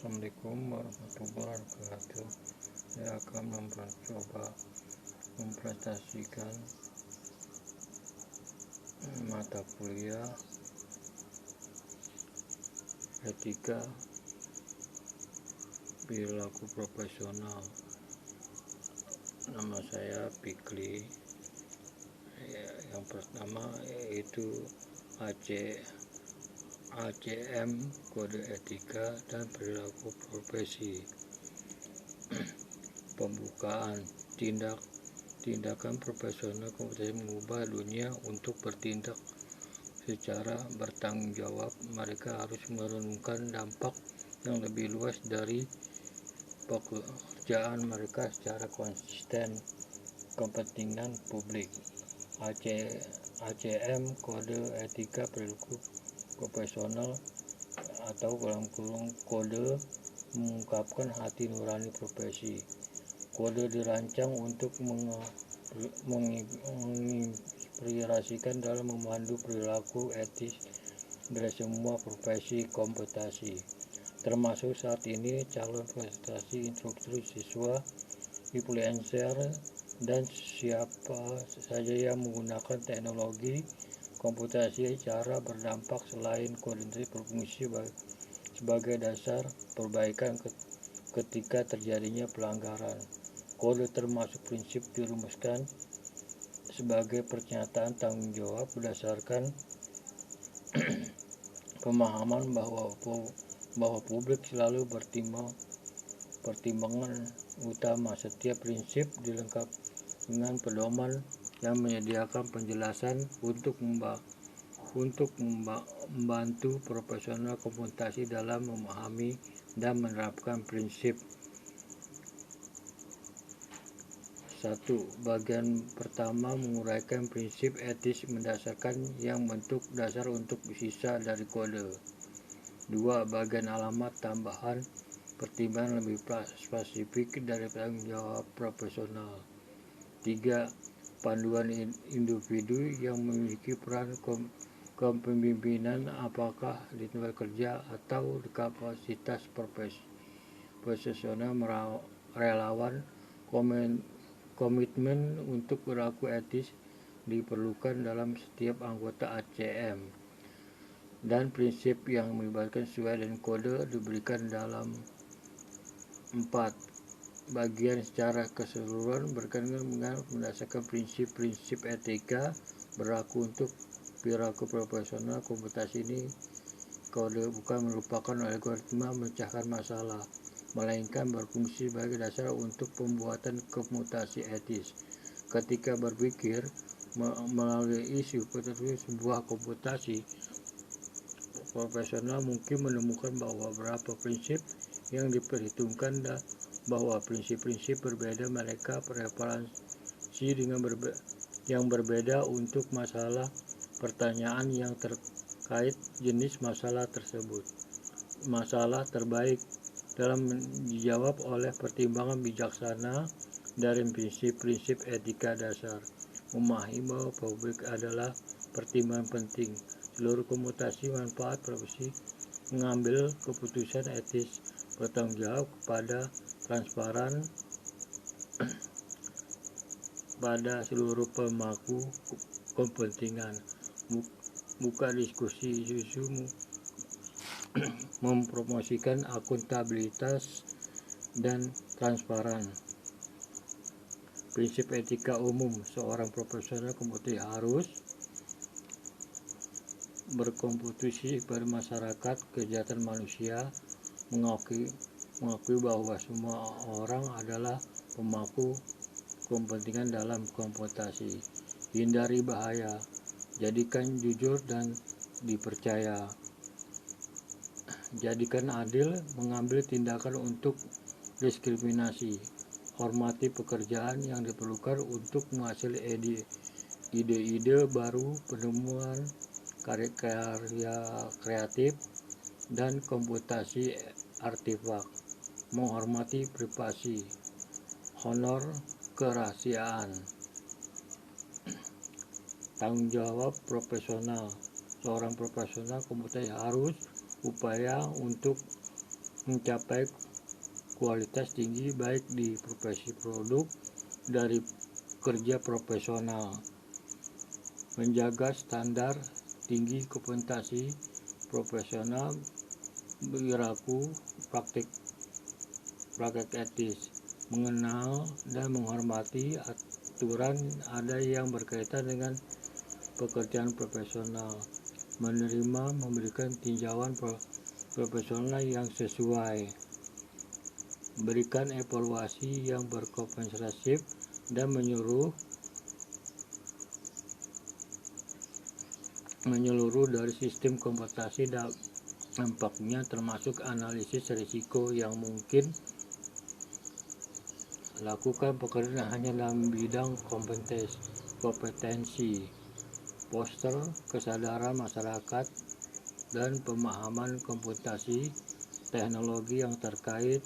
Assalamualaikum warahmatullahi wabarakatuh. Saya akan mencoba mempresentasikan mata kuliah etika perilaku profesional. Nama saya Fikri. Yang pertama yaitu ACM, kode etika dan perilaku profesi. Pembukaan tindakan profesional kompetisi mengubah dunia untuk bertindak secara bertanggung jawab. Mereka harus merenungkan dampak yang lebih luas dari pekerjaan mereka secara konsisten kepentingan publik. ACM, kode etika perilaku profesional atau dalam kurung kode mengungkapkan hati nurani profesi. Kode dirancang untuk menginspirasikan dalam memandu perilaku etis dari semua profesi komputasi, termasuk saat ini calon prestasi, instruktur, siswa, influencer, dan siapa saja yang menggunakan teknologi komputasi secara berdampak. Selain kode berfungsi sebagai dasar perbaikan ketika terjadinya pelanggaran, kode termasuk prinsip dirumuskan sebagai pernyataan tanggung jawab berdasarkan pemahaman bahwa publik selalu pertimbangan utama. Setiap prinsip dilengkapi dengan pedoman yang menyediakan penjelasan untuk membantu profesional komputasi dalam memahami dan menerapkan prinsip. 1. Bagian pertama menguraikan prinsip etis mendasarkan yang bentuk dasar untuk sisa dari kode. 2. Bagian alamat tambahan pertimbangan lebih spesifik dari tanggung jawab profesional. 3. Panduan individu yang memiliki peran kepemimpinan, apakah di tempat kerja atau di kapasitas profesional, relawan. Komitmen untuk perilaku etis diperlukan dalam setiap anggota ACM, dan prinsip yang melibatkan sesuai dengan kode diberikan dalam 4 bagian secara keseluruhan berkaitan dengan berdasarkan prinsip-prinsip etika berlaku untuk perilaku profesional komputasi. Ini kode bukan merupakan algoritma memecahkan masalah, melainkan berfungsi sebagai dasar untuk pembuatan komputasi etis. Ketika berpikir melalui isu sebuah komputasi profesional mungkin menemukan bahwa beberapa prinsip yang diperhitungkan bahwa prinsip-prinsip berbeda mereka preferensi yang berbeda untuk masalah pertanyaan yang terkait jenis masalah tersebut. Masalah terbaik dalam dijawab oleh pertimbangan bijaksana dari prinsip-prinsip etika dasar. Memahami bahwa publik adalah pertimbangan penting. Seluruh komputasi manfaat profesi mengambil keputusan etis bertanggung jawab kepada transparan pada seluruh pemangku kepentingan. Buka diskusi isu mempromosikan akuntabilitas dan transparan. Prinsip etika umum, seorang profesional komputasi harus berkontribusi pada masyarakat kejahatan manusia, mengakui bahwa semua orang adalah pemangku kepentingan dalam komputasi. Hindari bahaya, jadikan jujur dan dipercaya. Jadikan adil, mengambil tindakan untuk diskriminasi. Hormati pekerjaan yang diperlukan untuk menghasilkan ide-ide baru, penemuan karya kreatif, dan komputasi artefak. Menghormati privasi, honor kerahasiaan. Tanggung jawab profesional, seorang profesional komputasi harus upaya untuk mencapai kualitas tinggi baik di profesi produk dari kerja profesional, menjaga standar tinggi kompetisi profesional, berlaku praktik etis, mengenal dan menghormati aturan ada yang berkaitan dengan pekerjaan profesional, menerima memberikan tinjauan profesional yang sesuai, berikan evaluasi yang berkomprehensif dan menyeluruh dari sistem komputasi dampaknya termasuk analisis risiko yang mungkin lakukan pekerjaan hanya dalam bidang kompetensi, poster kesadaran masyarakat, dan pemahaman komputasi teknologi yang terkait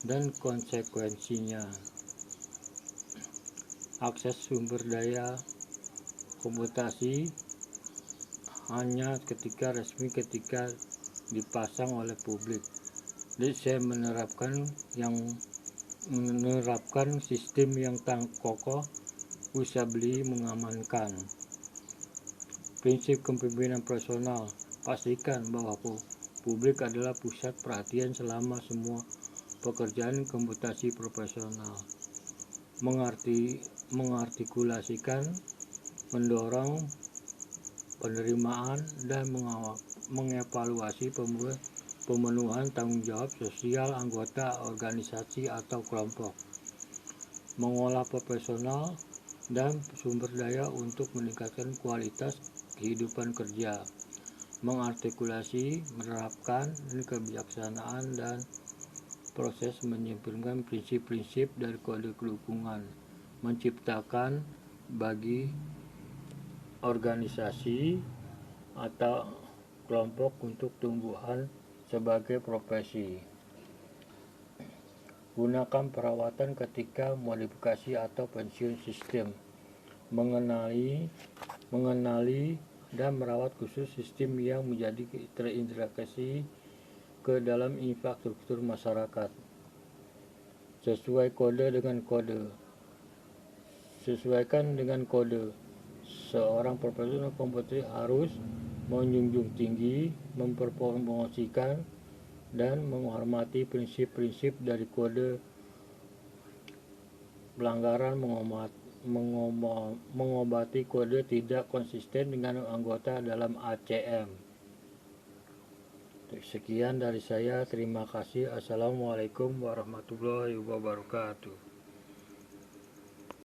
dan konsekuensinya. Akses sumber daya komputasi hanya ketika dipasang oleh publik. Jadi saya menerapkan sistem yang kokoh, usability mengamankan. Prinsip kepemimpinan profesional, pastikan bahwa publik adalah pusat perhatian selama semua pekerjaan komputasi profesional. Mengartikulasikan, mendorong penerimaan dan mengevaluasi pemenuhan tanggung jawab sosial anggota organisasi atau kelompok, mengolah profesional dan sumber daya untuk meningkatkan kualitas kehidupan kerja, mengartikulasi, menerapkan kebijaksanaan dan proses menyempurnakan prinsip-prinsip dari kode kedukungan, menciptakan bagi organisasi atau kelompok untuk tumbuhan sebagai profesi. Gunakan perawatan ketika modifikasi atau pensiun sistem. Mengenali dan merawat khusus sistem yang menjadi terintegrasi ke dalam infrastruktur masyarakat. Sesuaikan dengan kode. Seorang profesional komputer harus menjunjung tinggi, mempromosikan, dan menghormati prinsip-prinsip dari kode. Pelanggaran mengobati kode tidak konsisten dengan anggota dalam ACM. Sekian dari saya, terima kasih. Assalamualaikum warahmatullahi wabarakatuh.